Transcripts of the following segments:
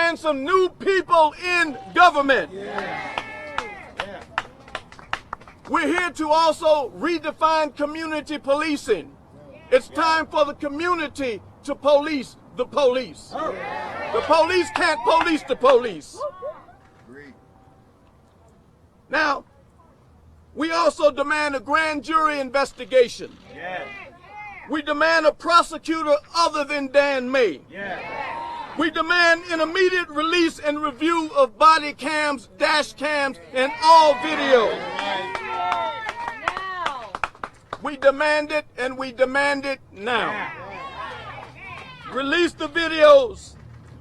and some new people in government. We're here to also redefine community policing. It's time for the community to police the police. The police can't police the police. Now, we also demand a grand jury investigation. We demand a prosecutor other than Dan May. We demand an immediate release and review of body cams, dash cams, and all videos. We demand it, and we demand it now. Release the videos.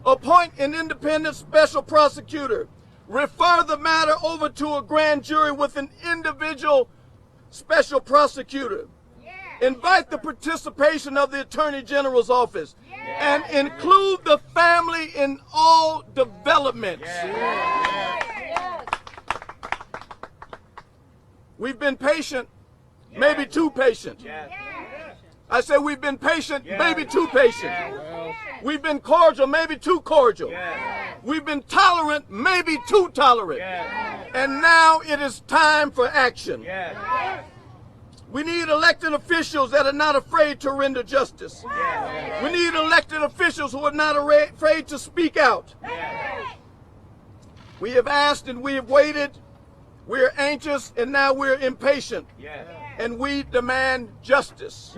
Appoint an independent special prosecutor. Refer the matter over to a grand jury with an individual special prosecutor. Invite the participation of the Attorney General's office and include the family in all developments. We've been patient, maybe too patient. I said we've been patient, maybe too patient. We've been cordial, maybe too cordial. We've been tolerant, maybe too tolerant. And now it is time for action. We need elected officials that are not afraid to render justice. We need elected officials who are not afraid to speak out. We have asked and we have waited. We're anxious and now we're impatient. And we demand justice.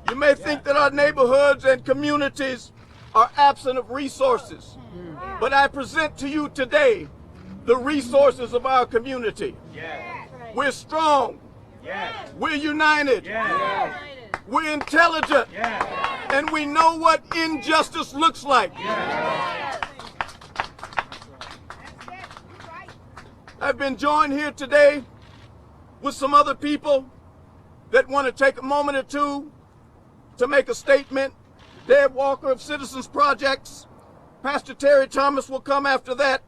You may think that our neighborhoods and communities are absent of resources, but I present to you today the resources of our community. We're strong. We're united. We're intelligent. And we know what injustice looks like. I've been joined here today with some other people that want to take a moment or two to make a statement. Deb Walker of Citizens Projects. Pastor Terry Thomas will come after that.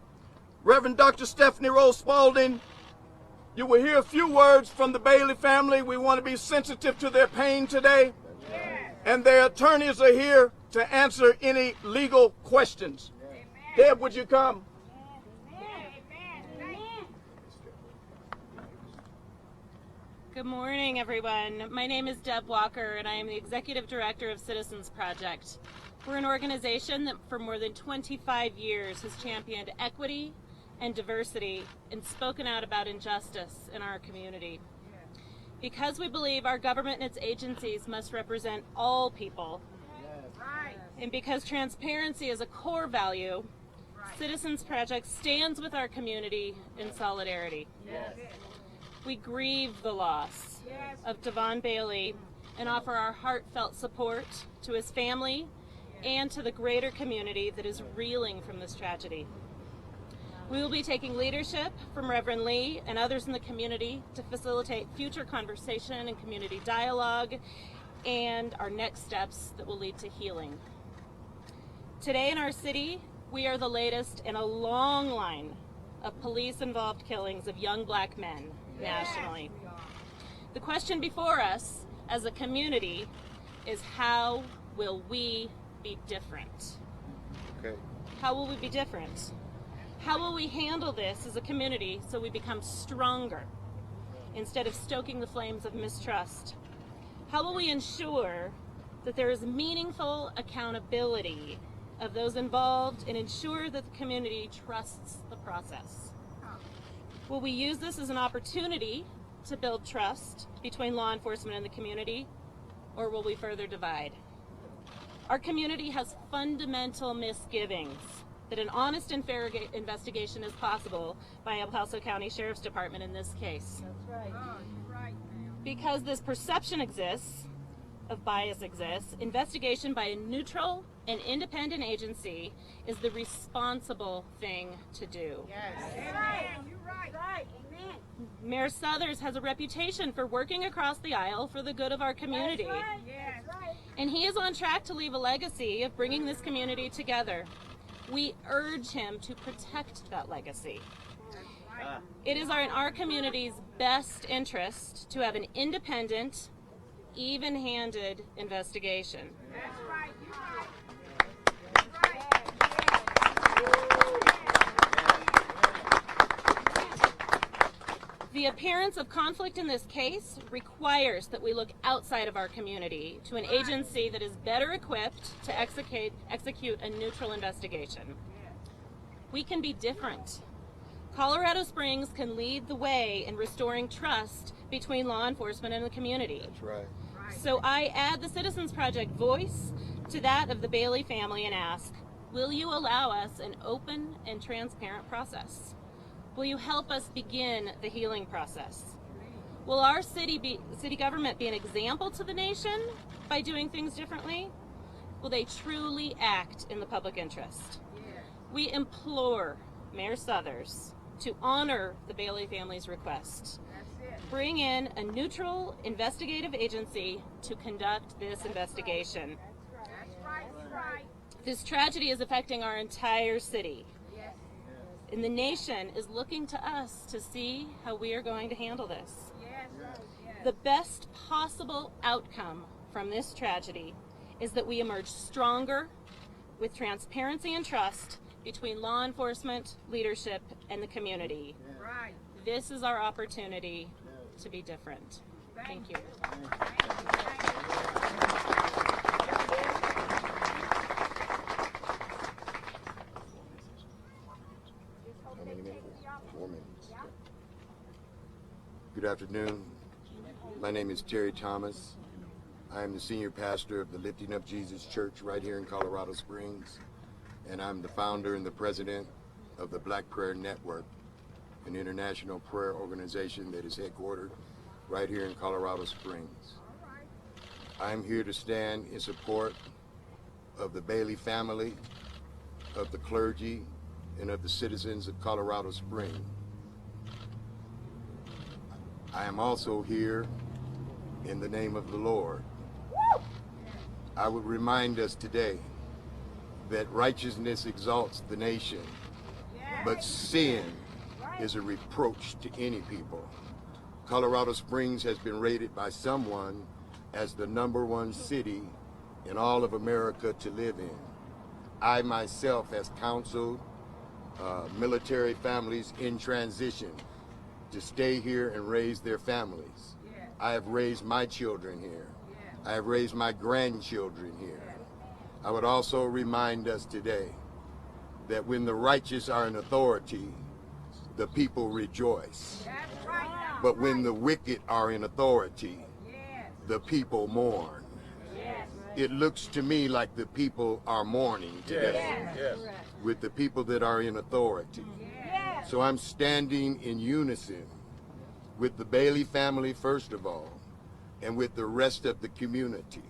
Reverend Dr. Stephanie Rose Spalding. You will hear a few words from the Bailey family. We want to be sensitive to their pain today. And their attorneys are here to answer any legal questions. Deb, would you come? Good morning, everyone. My name is Deb Walker, and I am the Executive Director of Citizens Project. We're an organization that for more than 25 years has championed equity and diversity and spoken out about injustice in our community. Because we believe our government and its agencies must represent all people, and because transparency is a core value, Citizens Project stands with our community in solidarity. We grieve the loss of Devon Bailey and offer our heartfelt support to his family and to the greater community that is reeling from this tragedy. We will be taking leadership from Reverend Lee and others in the community to facilitate future conversation and community dialogue and our next steps that will lead to healing. Today in our city, we are the latest in a long line of police-involved killings of young black men nationally. The question before us as a community is, how will we be different? How will we be different? How will we handle this as a community so we become stronger instead of stoking the flames of mistrust? How will we ensure that there is meaningful accountability of those involved and ensure that the community trusts the process? Will we use this as an opportunity to build trust between law enforcement and the community, or will we further divide? Our community has fundamental misgivings that an honest and fair investigation is possible by El Paso County Sheriff's Department in this case. That's right. Oh, you're right, ma'am. Because this perception exists, of bias exists, investigation by a neutral and independent agency is the responsible thing to do. Yes. You're right. You're right. Right. Amen. Mayor Suthers has a reputation for working across the aisle for the good of our community. That's right. Yes. That's right. And he is on track to leave a legacy of bringing this community together. We urge him to protect that legacy. It is in our community's best interest to have an independent, even-handed investigation. That's right. You're right. That's right. The appearance of conflict in this case requires that we look outside of our community to an agency that is better equipped to execute a neutral investigation. We can be different. Colorado Springs can lead the way in restoring trust between law enforcement and the community. That's right. So I add the Citizens Project voice to that of the Bailey family and ask, will you allow us an open and transparent process? Will you help us begin the healing process? Will our city government be an example to the nation by doing things differently? Will they truly act in the public interest? We implore Mayor Suthers to honor the Bailey family's request. Bring in a neutral investigative agency to conduct this investigation. This tragedy is affecting our entire city. And the nation is looking to us to see how we are going to handle this. The best possible outcome from this tragedy is that we emerge stronger with transparency and trust between law enforcement, leadership, and the community. This is our opportunity to be different. Thank you. How many minutes? 4 minutes. Good afternoon. My name is Terry Thomas. I am the senior pastor of the Lifting Up Jesus Church right here in Colorado Springs, and I'm the founder and the president of the Black Prayer Network, an international prayer organization that is headquartered right here in Colorado Springs. I'm here to stand in support of the Bailey family, of the clergy, and of the citizens of Colorado Springs. I am also here in the name of the Lord. I would remind us today that righteousness exalts the nation, but sin is a reproach to any people. Colorado Springs has been rated by someone as the #1 city in all of America to live in. I myself has counseled military families in transition to stay here and raise their families. I have raised my children here. I have raised my grandchildren here. I would also remind us today that when the righteous are in authority, the people rejoice. But when the wicked are in authority, the people mourn. It looks to me like the people are mourning today with the people that are in authority. So I'm standing in unison with the Bailey family, first of all, and with the rest of the community.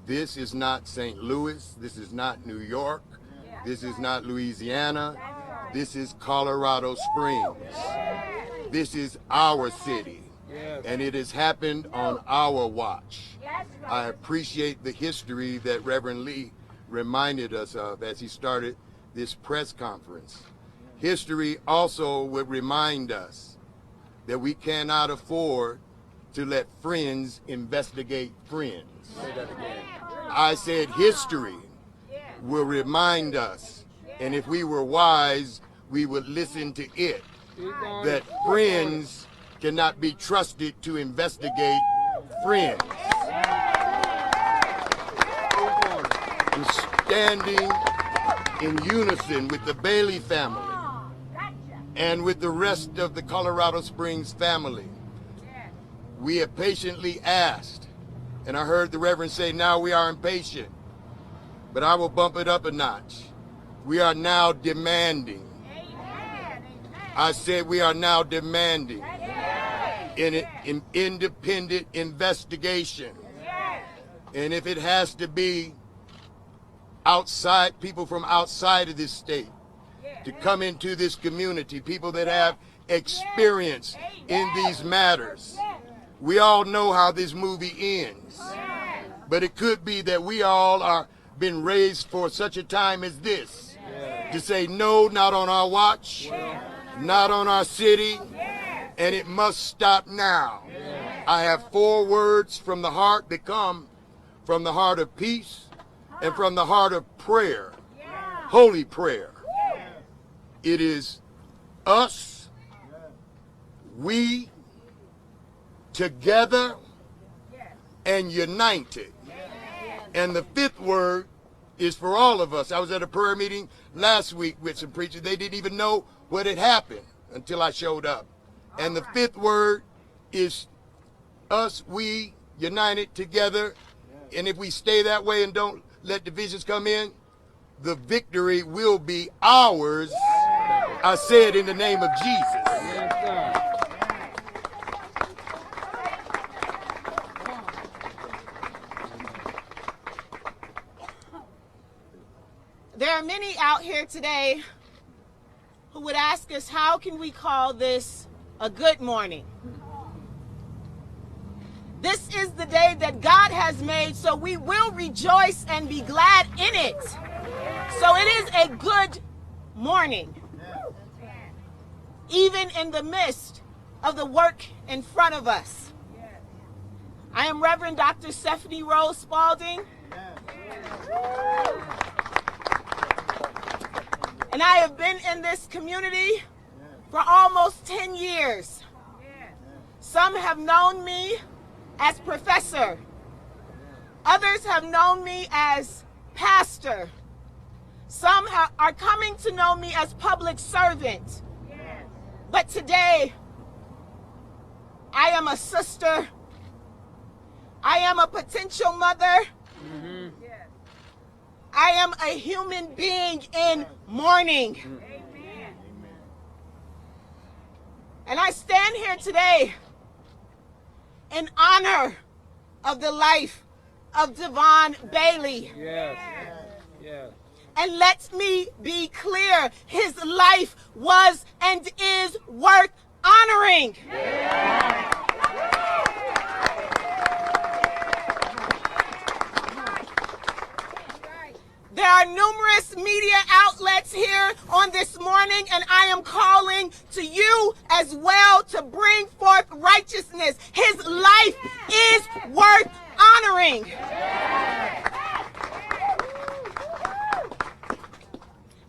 This is not St. Louis. This is not New York. This is not Louisiana. This is Colorado Springs. This is our city, and it has happened on our watch. I appreciate the history that Reverend Lee reminded us of as he started this press conference. History also would remind us that we cannot afford to let friends investigate friends. I said history will remind us, and if we were wise, we would listen to it, that friends cannot be trusted to investigate friends. I'm standing in unison with the Bailey family and with the rest of the Colorado Springs family. We have patiently asked, and I heard the Reverend say, now we are impatient, but I will bump it up a notch. We are now demanding. I said we are now demanding an independent investigation. And if it has to be outside, people from outside of this state to come into this community, people that have experience in these matters. We all know how this movie ends, but it could be that we all are been raised for such a time as this to say no, not on our watch, not on our city, and it must stop now. I have 4 words from the heart that come from the heart of peace and from the heart of prayer, holy prayer. It is us, we together and united. And the fifth word is for all of us. I was at a prayer meeting last week with some preachers. They didn't even know what had happened until I showed up. And the fifth word is us, we, united together. And if we stay that way and don't let divisions come in, the victory will be ours. I said in the name of Jesus. There are many out here today who would ask us, how can we call this a good morning? This is the day that God has made, so we will rejoice and be glad in it. So it is a good morning, even in the midst of the work in front of us. I am Reverend Dr. Stephanie Rose Spalding. And I have been in this community for almost 10 years. Some have known me as professor. Others have known me as pastor. Some are coming to know me as public servant. But today, I am a sister. I am a potential mother. I am a human being in mourning. Amen. And I stand here today in honor of the life of Devon Bailey. Yes. Yes. And let me be clear, his life was and is worth honoring. There are numerous media outlets here on this morning, and I am calling to you as well to bring forth righteousness. His life is worth honoring.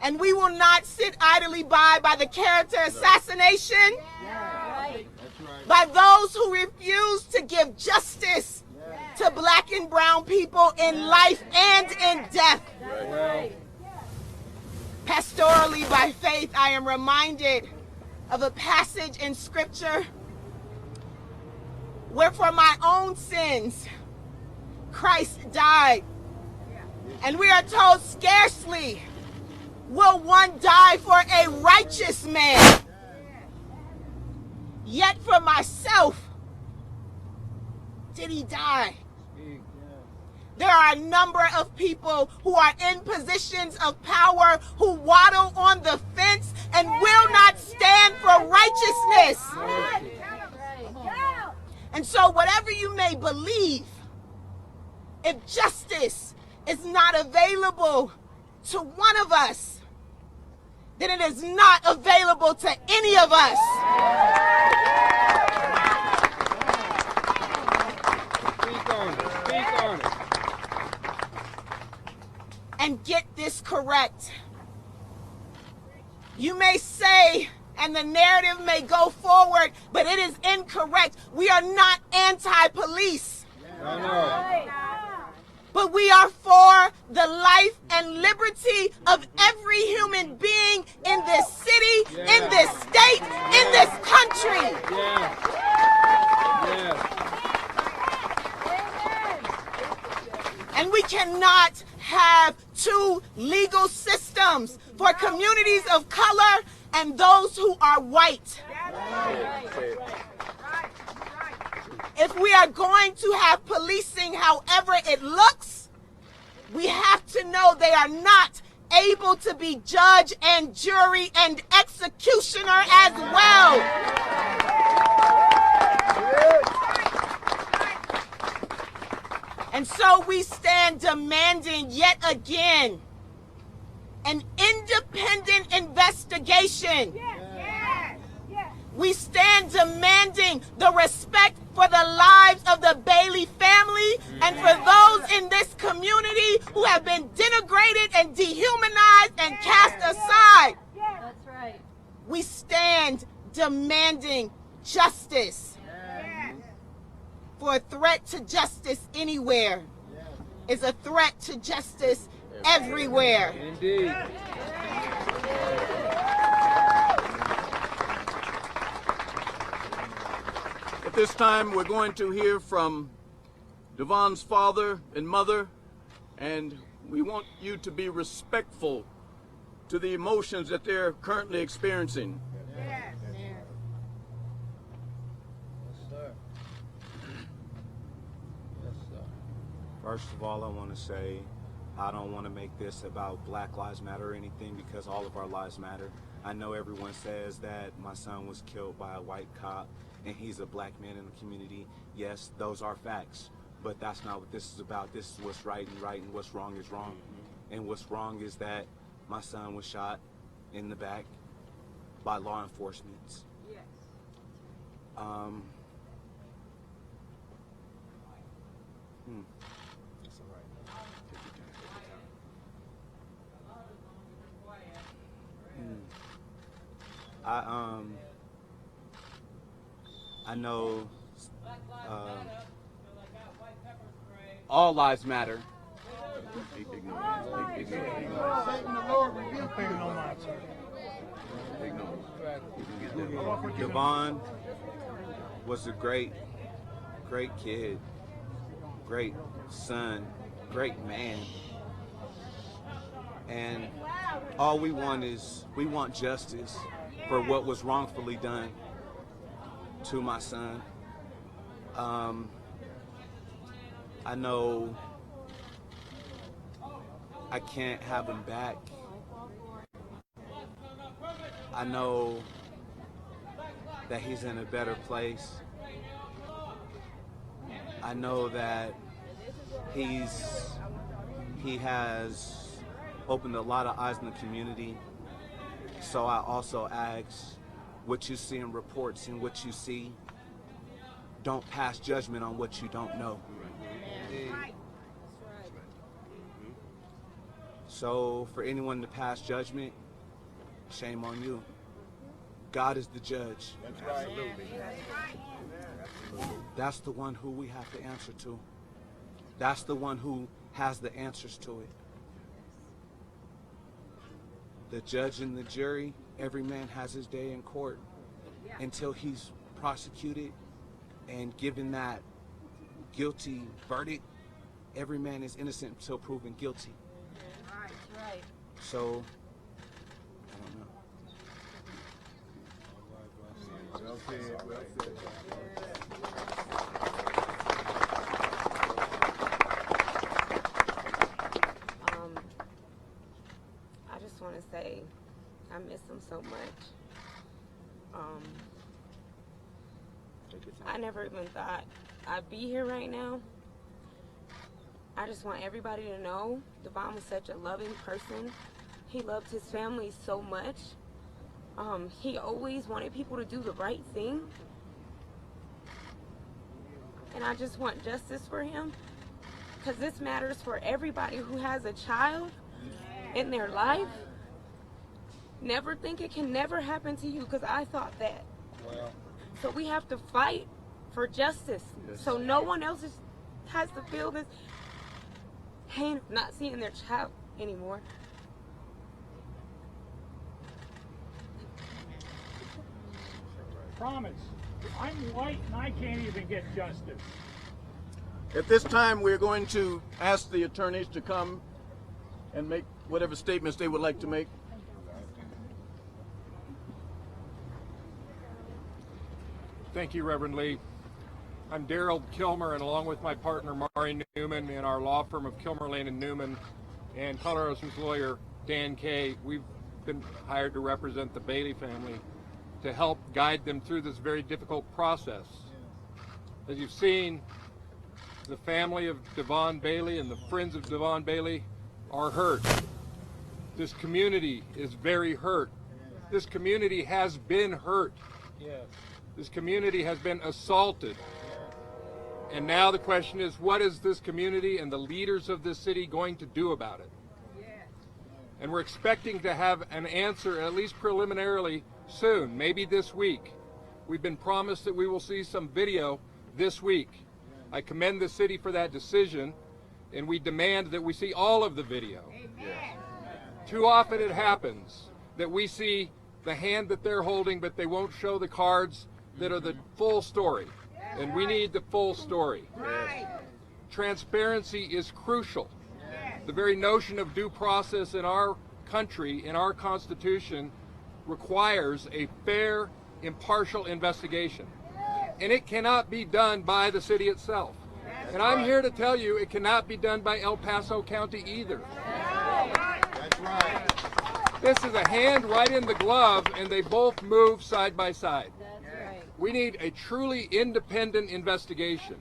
And we will not sit idly by the character assassination, by those who refuse to give justice to black and brown people in life and in death. Pastorally by faith, I am reminded of a passage in scripture where for my own sins, Christ died. And we are told scarcely will one die for a righteous man. Yet for myself did he die. There are a number of people who are in positions of power who waddle on the fence and will not stand for righteousness. And so whatever you may believe, if justice is not available to one of us, then it is not available to any of us. Speak on it. Speak on it. And get this correct. You may say, and the narrative may go forward, but it is incorrect. We are not anti-police. No. But we are for the life and liberty of every human being in this city, in this state, in this country. Yes. Yes. And we cannot have two legal systems for communities of color and those who are white. If we are going to have policing however it looks, we have to know they are not able to be judge and jury and executioner as well. And so we stand demanding yet again an independent investigation. We stand demanding the respect for the lives of the Bailey family and for those in this community who have been denigrated and dehumanized and cast aside. That's right. We stand demanding justice. For a threat to justice anywhere is a threat to justice everywhere. Indeed. At this time, we're going to hear from Devon's father and mother, and we want you to be respectful to the emotions that they're currently experiencing. Yes, sir. Yes, sir. First of all, I want to say I don't want to make this about Black Lives Matter or anything, because all of our lives matter. I know everyone says that my son was killed by a white cop and he's a black man in the community. Yes, those are facts, but that's not what this is about. This is what's right and what's wrong is wrong. And what's wrong is that my son was shot in the back by law enforcement. Yes. That's all right. I know all lives matter. Devon was a great kid, great son, great man. And all we want justice for what was wrongfully done to my son. I know I can't have him back. I know that he's in a better place. I know that he has opened a lot of eyes in the community. So I also ask, what you see in reports and what you see, don't pass judgment on what you don't know. So for anyone to pass judgment, shame on you. God is the judge. That's the one who we have to answer to. That's the one who has the answers to it. The judge and the jury, every man has his day in court until he's prosecuted and given that guilty verdict. Every man is innocent until proven guilty. Right. So, I don't know. Well said, well said. I just want to say I miss him so much. I never even thought I'd be here right now. I just want everybody to know Devon was such a loving person. He loved his family so much. He always wanted people to do the right thing. And I just want justice for him, because this matters for everybody who has a child in their life. Never think it can never happen to you, because I thought that. Well, So we have to fight for justice, so no one else has to feel this pain of not seeing their child anymore. Promise. I'm white and I can't even get justice. At this time, we're going to ask the attorneys to come and make whatever statements they would like to make. Thank you, Reverend Lee. I'm Daryl Kilmer, and along with my partner Mari Newman in our law firm of Kilmer, Lane and Newman, and Colorado Springs lawyer Dan Kay, we've been hired to represent the Bailey family to help guide them through this very difficult process. As you've seen, the family of Devon Bailey and the friends of Devon Bailey are hurt. This community is very hurt. This community has been hurt. yes. This community has been assaulted. And now the question is, what is this community and the leaders of this city going to do about it? And we're expecting to have an answer, at least preliminarily, soon, maybe this week. We've been promised that we will see some video this week. I commend the city for that decision, and we demand that we see all of the video. Too often it happens that we see the hand that they're holding, but they won't show the cards that are the full story. And we need the full story. Transparency is crucial. The very notion of due process in our country, in our Constitution, requires a fair, impartial investigation. And it cannot be done by the city itself. And I'm here to tell you it cannot be done by El Paso County either. That's right. This is a hand right in the glove, and they both move side by side. We need a truly independent investigation.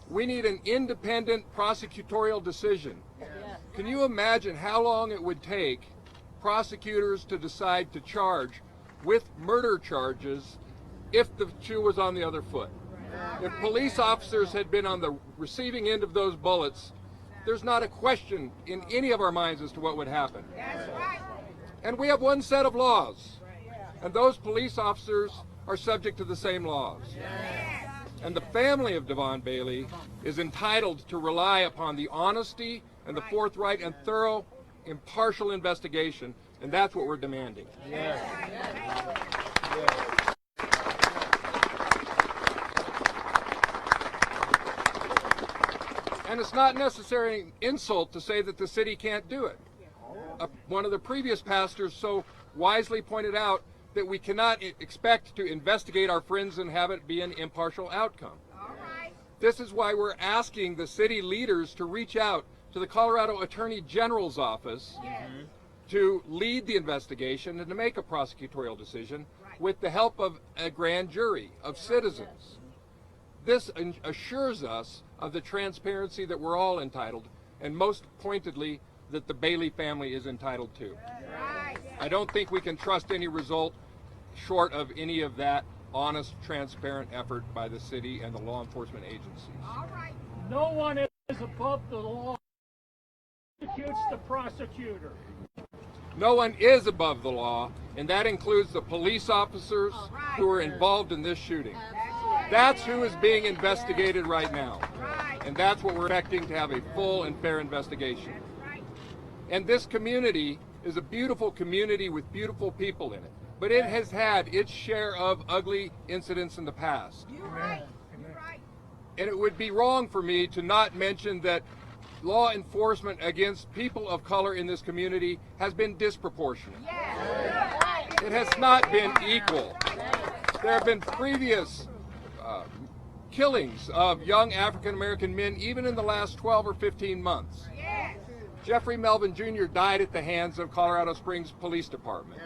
We need an independent prosecutorial decision. Can you imagine how long it would take prosecutors to decide to charge with murder charges if the shoe was on the other foot? If police officers had been on the receiving end of those bullets, there's not a question in any of our minds as to what would happen. And we have one set of laws, and those police officers are subject to the same laws. And the family of Devon Bailey is entitled to rely upon the honesty and the forthright and thorough, impartial investigation, and that's what we're demanding. And it's not necessarily an insult to say that the city can't do it. One of the previous pastors so wisely pointed out that we cannot expect to investigate our friends and have it be an impartial outcome. This is why we're asking the city leaders to reach out to the Colorado Attorney General's office to lead the investigation and to make a prosecutorial decision with the help of a grand jury of citizens. This assures us of the transparency that we're all entitled, and most pointedly, that the Bailey family is entitled to. I don't think we can trust any result short of any of that honest, transparent effort by the city and the law enforcement agencies. No one is above the law. Prosecutes the prosecutor. No one is above the law, and that includes the police officers who are involved in this shooting. That's who is being investigated right now. And that's what we're expecting to have a full and fair investigation. And this community is a beautiful community with beautiful people in it. But it has had its share of ugly incidents in the past. And it would be wrong for me to not mention that law enforcement against people of color in this community has been disproportionate. It has not been equal. There have been previous killings of young African American men even in the last 12 or 15 months. Jeffrey Melvin Jr. died at the hands of Colorado Springs Police Department.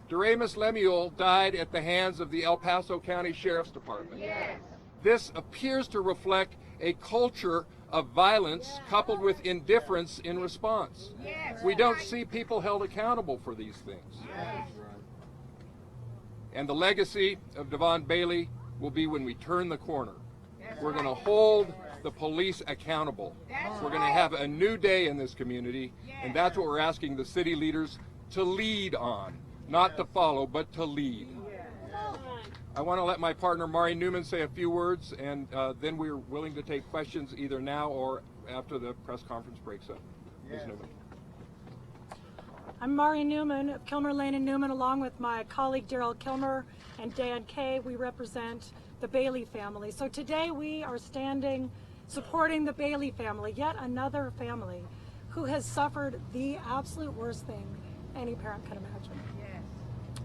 Doremus Lemuel died at the hands of the El Paso County Sheriff's Department. This appears to reflect a culture of violence coupled with indifference in response. We don't see people held accountable for these things. And the legacy of Devon Bailey will be when we turn the corner. We're going to hold the police accountable. We're going to have a new day in this community, and that's what we're asking the city leaders to lead on. Not to follow, but to lead. I want to let my partner Mari Newman say a few words, and then we're willing to take questions either now or after the press conference breaks up. Ms. Newman. I'm Mari Newman of Kilmer Lane and Newman, along with my colleague Daryl Kilmer and Dan Kay. We represent the Bailey family. So today we are standing supporting the Bailey family, yet another family who has suffered the absolute worst thing any parent can imagine.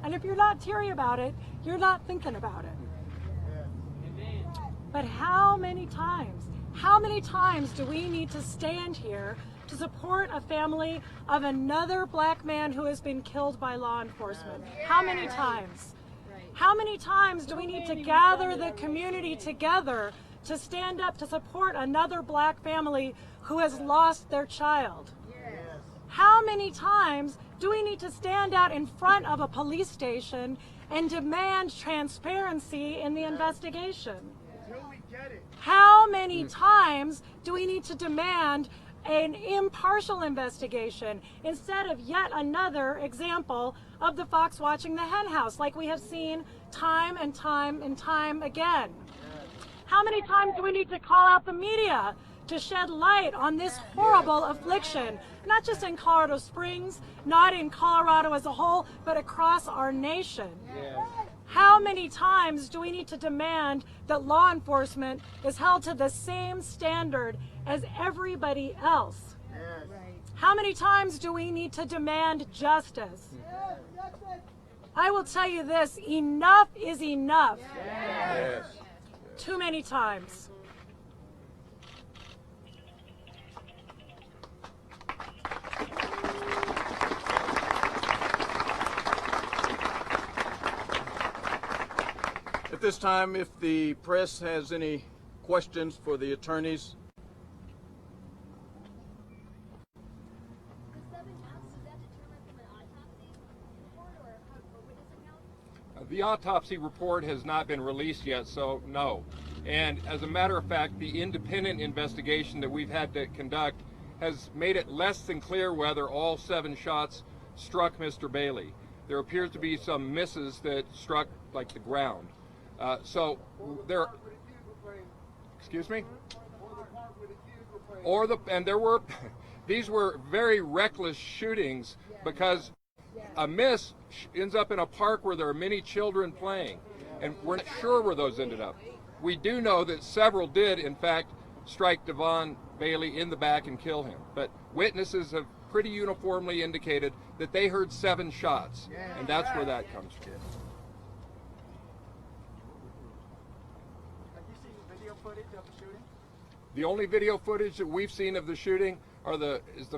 And if you're not teary about it, you're not thinking about it. But how many times do we need to stand here to support a family of another black man who has been killed by law enforcement? How many times? How many times do we need to gather the community together to stand up to support another black family who has lost their child? How many times do we need to stand out in front of a police station and demand transparency in the investigation? How many times do we need to demand an impartial investigation instead of yet another example of the fox watching the hen house like we have seen time and time and time again. How many times do we need to call out the media to shed light on this horrible affliction, not just in Colorado Springs, not in Colorado as a whole, but across our nation? How many times do we need to demand that law enforcement is held to the same standard as everybody else? How many times do we need to demand justice? I will tell you this, enough is enough. Too many times. At this time, if the press has any questions for the attorneys. The autopsy report has not been released yet, so no. And as a matter of fact, the independent investigation that we've had to conduct has made it less than clear whether all 7 shots struck Mr. Bailey. There appears to be some misses that struck like the ground. So there, excuse me? And there were, these were very reckless shootings because a miss ends up in a park where there are many children playing, and we're not sure where those ended up. We do know that several did, in fact, strike Devon Bailey in the back and kill him, but witnesses have pretty uniformly indicated that they heard 7 shots, and that's where that comes from. Have you seen the video footage of the shooting? The only video footage that we've seen of the shooting is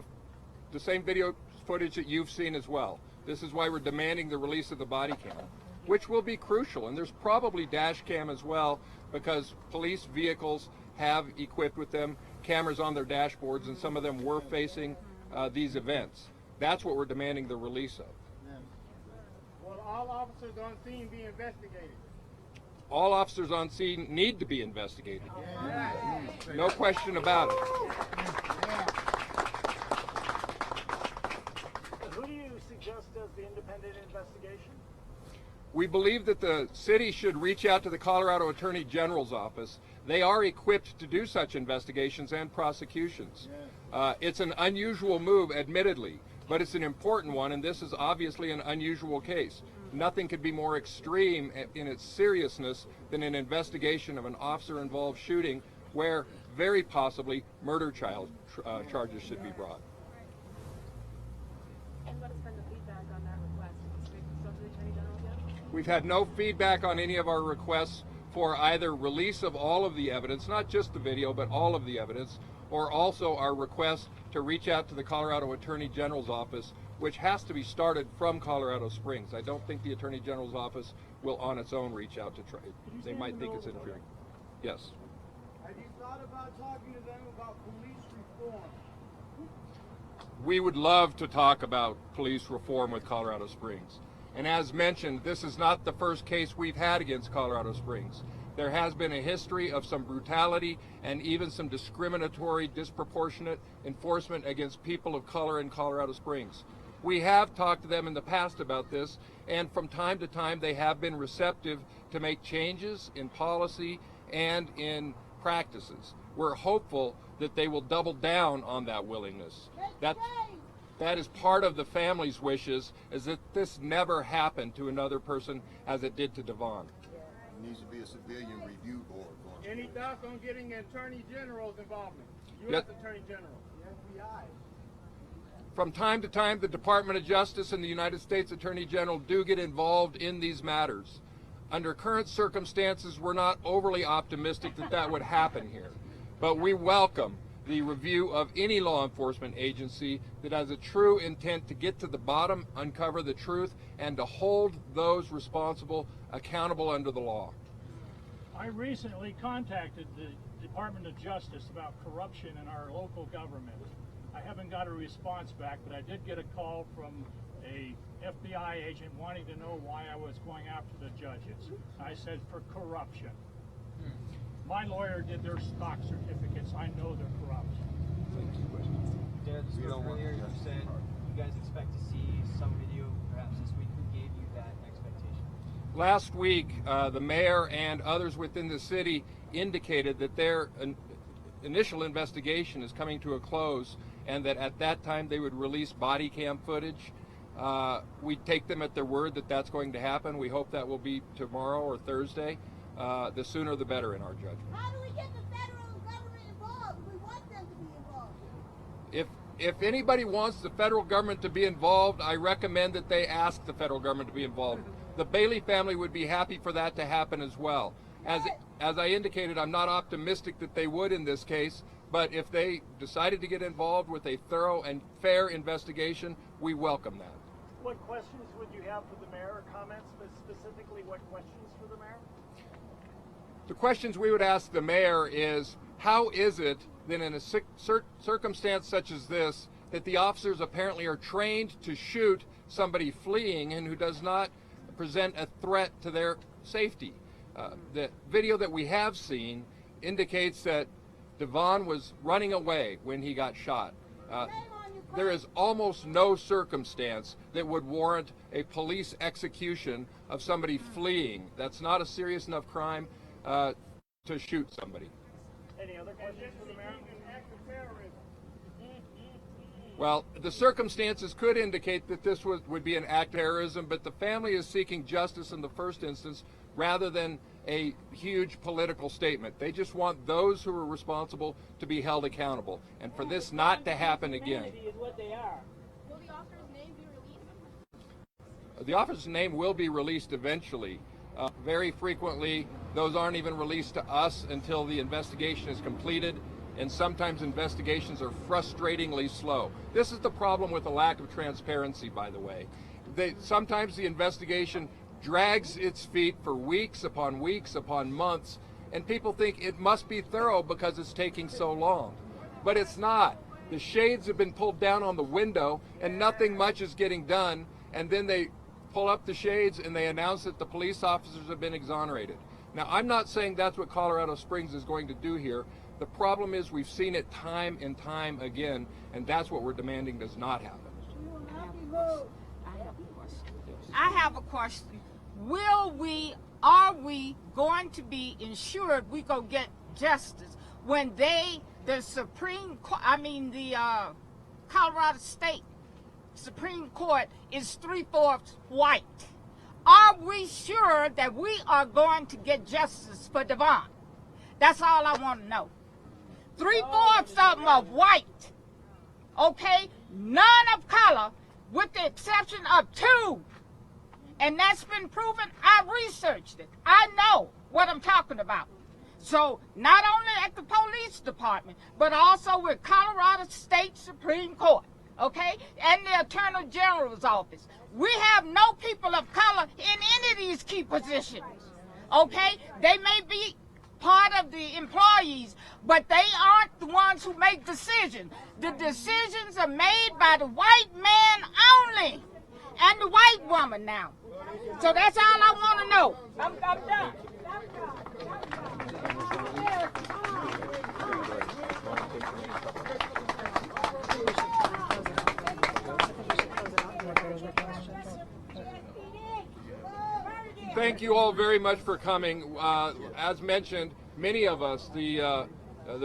the same video footage that you've seen as well. This is why we're demanding the release of the body cam, which will be crucial. And there's probably dash cam as well, because police vehicles have equipped with them cameras on their dashboards, and some of them were facing these events. That's what we're demanding the release of. Will all officers on scene be investigated? All officers on scene need to be investigated. No question about it. Who do you suggest does the independent investigation? We believe that the city should reach out to the Colorado Attorney General's office. They are equipped to do such investigations and prosecutions. It's an unusual move, admittedly, but it's an important one, and this is obviously an unusual case. Nothing could be more extreme in its seriousness than an investigation of an officer-involved shooting where very possibly murder charges should be brought. And what has been the feedback on that request? Have you spoken to the Attorney General yet? We've had no feedback on any of our requests for either release of all of the evidence, not just the video, but all of the evidence, or also our request to reach out to the Colorado Attorney General's office, which has to be started from Colorado Springs. I don't think the Attorney General's office will on its own reach out to try. They might think it's interfering. Yes. Have you thought about talking to them about police reform? We would love to talk about police reform with Colorado Springs. And as mentioned, this is not the first case we've had against Colorado Springs. There has been a history of some brutality and even some discriminatory, disproportionate enforcement against people of color in Colorado Springs. We have talked to them in the past about this, and from time to time they have been receptive to make changes in policy and in practices. We're hopeful that they will double down on that willingness. That is part of the family's wishes, is that this never happened to another person as it did to Devon. There needs to be a civilian review board for him. Any thoughts on getting Attorney General's involvement? U.S. Yep. Attorney General, the FBI. From time to time, the Department of Justice and the United States Attorney General do get involved in these matters. Under current circumstances, we're not overly optimistic that that would happen here, but we welcome the review of any law enforcement agency that has a true intent to get to the bottom, uncover the truth, and to hold those responsible accountable under the law. I recently contacted the Department of Justice about corruption in our local government. I haven't got a response back, but I did get a call from a FBI agent wanting to know why I was going after the judges. I said, for corruption. My lawyer did their stock certificates. I know they're corrupt. Derek spoke earlier, you said you guys expect to see some video perhaps this week. Who gave you that expectation? Last week, the mayor and others within the city indicated that their initial investigation is coming to a close and that at that time they would release body cam footage. We take them at their word that that's going to happen. We hope that will be tomorrow or Thursday. The sooner the better in our judgment. How do we get the federal government involved? We want them to be involved. If anybody wants the federal government to be involved, I recommend that they ask the federal government to be involved. The Bailey family would be happy for that to happen as well. As I indicated, I'm not optimistic that they would in this case, but if they decided to get involved with a thorough and fair investigation, we welcome that. What questions would you have for the mayor, or comments, but specifically what questions for the mayor? The questions we would ask the mayor is, how is it that in a circumstance such as this, that the officers apparently are trained to shoot somebody fleeing and who does not present a threat to their safety? The video that we have seen indicates that Devon was running away when he got shot. There is almost no circumstance that would warrant a police execution of somebody fleeing. That's not a serious enough crime to shoot somebody. Any other questions for the mayor? Well, the circumstances could indicate that this would be an act of terrorism, but the family is seeking justice in the first instance rather than a huge political statement. They just want those who are responsible to be held accountable, and for this not to happen again. Will the officer's name be released? The officer's name will be released eventually. Very frequently, those aren't even released to us until the investigation is completed, and sometimes investigations are frustratingly slow. This is the problem with the lack of transparency, by the way. Sometimes the investigation drags its feet for weeks upon months, and people think it must be thorough because it's taking so long. But it's not. The shades have been pulled down on the window, and nothing much is getting done, and then they pull up the shades and they announce that the police officers have been exonerated. Now, I'm not saying that's what Colorado Springs is going to do here. The problem is we've seen it time and time again, and that's what we're demanding does not happen. I have a question. Are we going to be ensured we go get justice when the Colorado State Supreme Court is 3/4 white? Are we sure that we are going to get justice for Devon? That's all I want to know. 3/4 of them of white, okay? None of color, with the exception of 2. And that's been proven. I researched it. I know what I'm talking about. So not only at the police department, but also with Colorado State Supreme Court, okay, and the Attorney General's office. We have no people of color in any of these key positions, okay? They may be part of the employees, but they aren't the ones who make decisions. The decisions are made by the white man only and the white woman now. So that's all I want to know. I'm done. Thank you all very much for coming. As mentioned, many of us, the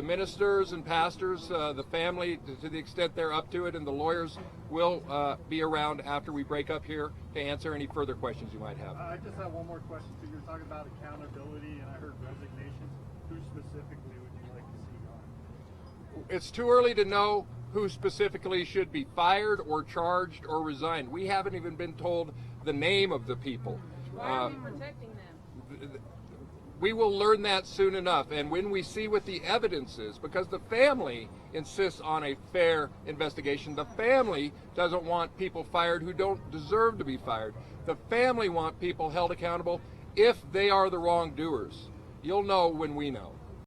ministers and pastors, the family, to the extent they're up to it, and the lawyers will be around after we break up here to answer any further questions you might have. I just have one more question. So you're talking about accountability, and I heard resignations. Who specifically would you like to see gone? It's too early to know who specifically should be fired or charged or resigned. We haven't even been told the name of the people. Why are we protecting them? We will learn that soon enough, and when we see what the evidence is, because the family insists on a fair investigation. The family doesn't want people fired who don't deserve to be fired. The family want people held accountable if they are the wrongdoers. You'll know when we know.